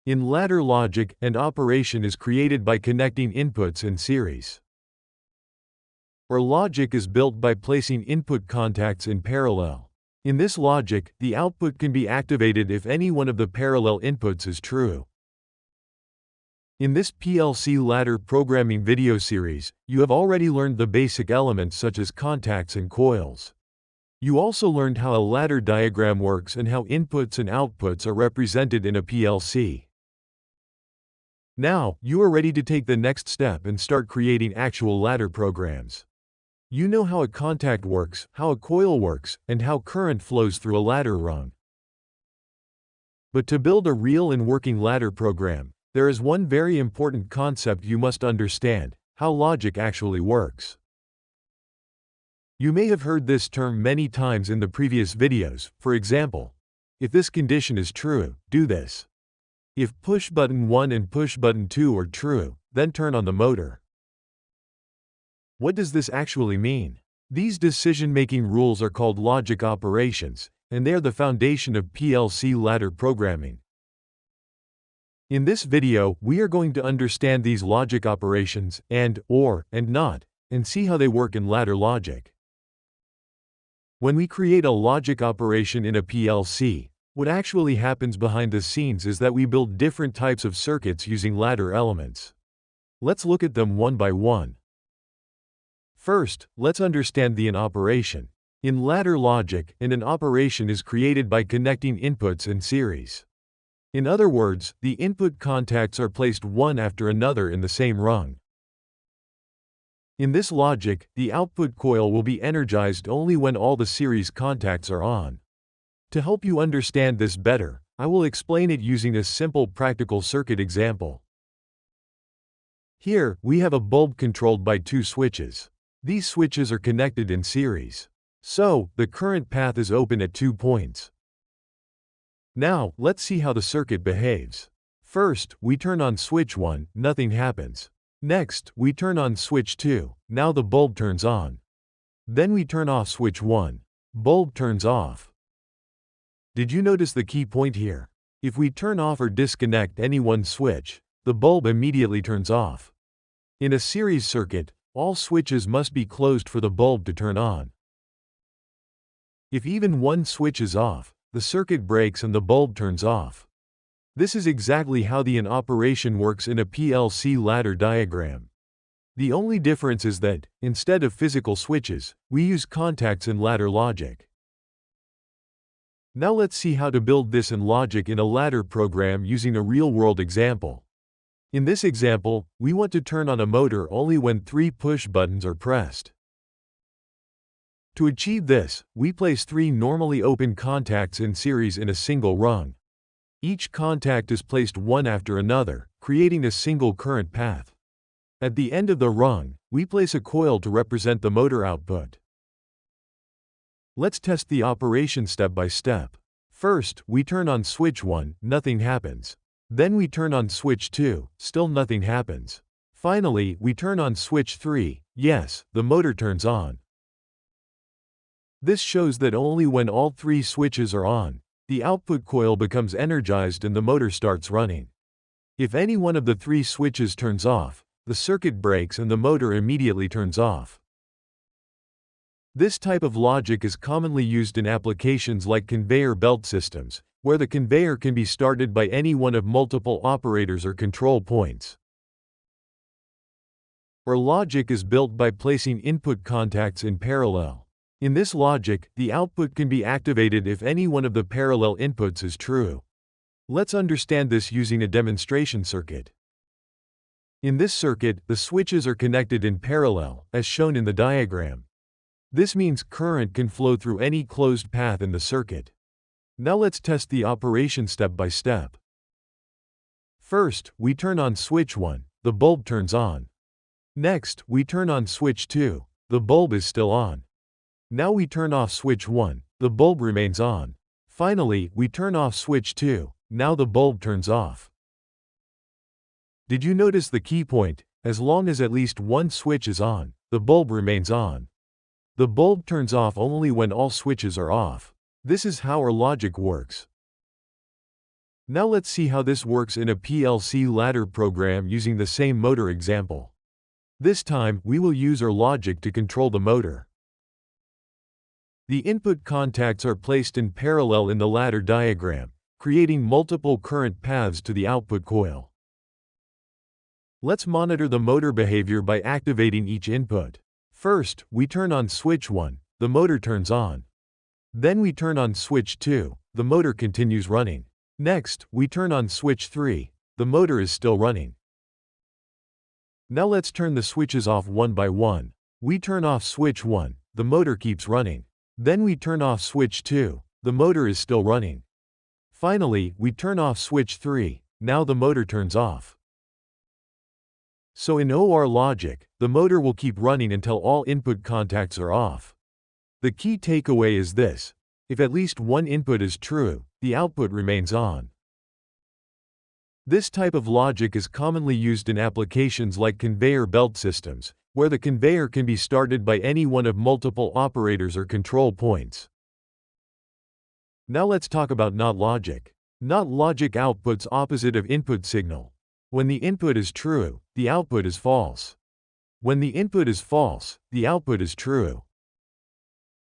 In ladder logic, an operation is created by connecting inputs in series. Or logic is built by placing input contacts in parallel. In this logic, the output can be activated if any one of the parallel inputs is true. In this PLC ladder programming video series, you have already learned the basic elements such as contacts and coils. You also learned how a ladder diagram works and how inputs and outputs are represented in a PLC. Now, you are ready to take the next step and start creating actual ladder programs. You know how a contact works, how a coil works, and how current flows through a ladder rung. But to build a real and working ladder program, there is one very important concept you must understand: how logic actually works. You may have heard this term many times in the previous videos. For example, if this condition is true, do this. If push button 1 and push button 2 are true, then turn on the motor. What does this actually mean? These decision-making rules are called logic operations, and they are the foundation of PLC ladder programming. In this video, we are going to understand these logic operations, and, or, and not, and see how they work in ladder logic. When we create a logic operation in a PLC, what actually happens behind the scenes is that we build different types of circuits using ladder elements. Let's look at them one by one. First, let's understand the AND operation. In ladder logic, an operation is created by connecting inputs in series. In other words, the input contacts are placed one after another in the same rung. In this logic, the output coil will be energized only when all the series contacts are on. To help you understand this better, I will explain it using a simple practical circuit example. Here, we have a bulb controlled by two switches. These switches are connected in series. So, the current path is open at 2 points. Now, let's see how the circuit behaves. First, we turn on switch 1, nothing happens. Next, we turn on switch 2, now the bulb turns on. Then we turn off switch 1. Bulb turns off. Did you notice the key point here? If we turn off or disconnect any one switch, the bulb immediately turns off. In a series circuit, all switches must be closed for the bulb to turn on. If even one switch is off, the circuit breaks and the bulb turns off. This is exactly how the AND operation works in a PLC ladder diagram. The only difference is that, instead of physical switches, we use contacts in ladder logic. Now let's see how to build this in logic in a ladder program using a real-world example. In this example, we want to turn on a motor only when 3 push buttons are pressed. To achieve this, we place 3 normally open contacts in series in a single rung. Each contact is placed one after another, creating a single current path. At the end of the rung, we place a coil to represent the motor output. Let's test the operation step by step. First, we turn on switch 1, nothing happens. Then we turn on switch 2, still nothing happens. Finally, we turn on switch 3, yes, the motor turns on. This shows that only when all 3 switches are on, the output coil becomes energized and the motor starts running. If any one of the 3 switches turns off, the circuit breaks and the motor immediately turns off. This type of logic is commonly used in applications like conveyor belt systems, where the conveyor can be started by any one of multiple operators or control points. Or logic is built by placing input contacts in parallel. In this logic, the output can be activated if any one of the parallel inputs is true. Let's understand this using a demonstration circuit. In this circuit, the switches are connected in parallel, as shown in the diagram. This means current can flow through any closed path in the circuit. Now let's test the operation step by step. First, we turn on switch 1, the bulb turns on. Next, we turn on switch 2, the bulb is still on. Now we turn off switch 1, the bulb remains on. Finally, we turn off switch 2, now the bulb turns off. Did you notice the key point? As long as at least one switch is on, the bulb remains on. The bulb turns off only when all switches are off. This is how our logic works. Now let's see how this works in a PLC ladder program using the same motor example. This time, we will use our logic to control the motor. The input contacts are placed in parallel in the ladder diagram, creating multiple current paths to the output coil. Let's monitor the motor behavior by activating each input. First, we turn on switch 1, the motor turns on. Then we turn on switch 2, the motor continues running. Next, we turn on switch 3, the motor is still running. Now let's turn the switches off one by one. We turn off switch 1, the motor keeps running. Then we turn off switch 2, the motor is still running. Finally, we turn off switch 3, now the motor turns off. So in OR logic, the motor will keep running until all input contacts are off. The key takeaway is this: if at least one input is true, the output remains on. This type of logic is commonly used in applications like conveyor belt systems, where the conveyor can be started by any one of multiple operators or control points. Now let's talk about NOT logic. NOT logic outputs opposite of input signal. When the input is true, the output is false. When the input is false, the output is true.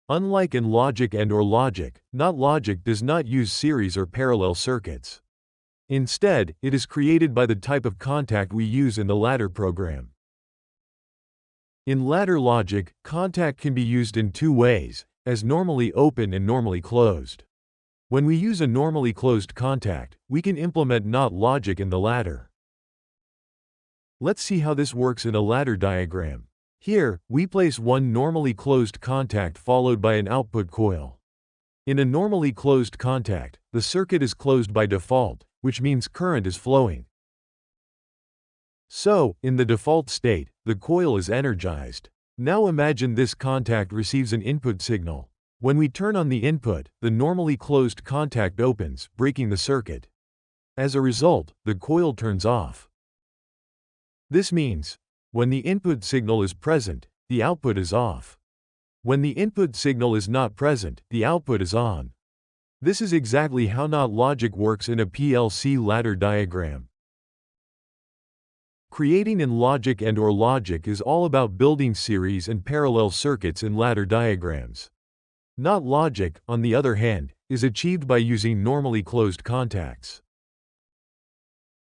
Unlike in logic and/or logic, NOT logic does not use series or parallel circuits. Instead, it is created by the type of contact we use in the ladder program. In ladder logic, contact can be used in two ways, as normally open and normally closed. When we use a normally closed contact, we can implement NOT logic in the ladder. Let's see how this works in a ladder diagram. Here, we place one normally closed contact followed by an output coil. In a normally closed contact, the circuit is closed by default, which means current is flowing. So, in the default state, the coil is energized. Now imagine this contact receives an input signal. When we turn on the input, the normally closed contact opens, breaking the circuit. As a result, the coil turns off. This means, when the input signal is present, the output is off. When the input signal is not present, the output is on. This is exactly how NOT logic works in a PLC ladder diagram. Creating in logic and/or logic is all about building series and parallel circuits in ladder diagrams. NOT logic, on the other hand, is achieved by using normally closed contacts.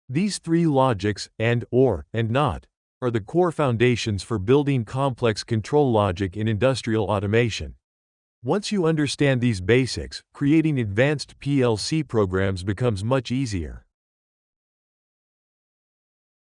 These three logics, AND, OR, and NOT, are the core foundations for building complex control logic in industrial automation. Once you understand these basics, creating advanced PLC programs becomes much easier.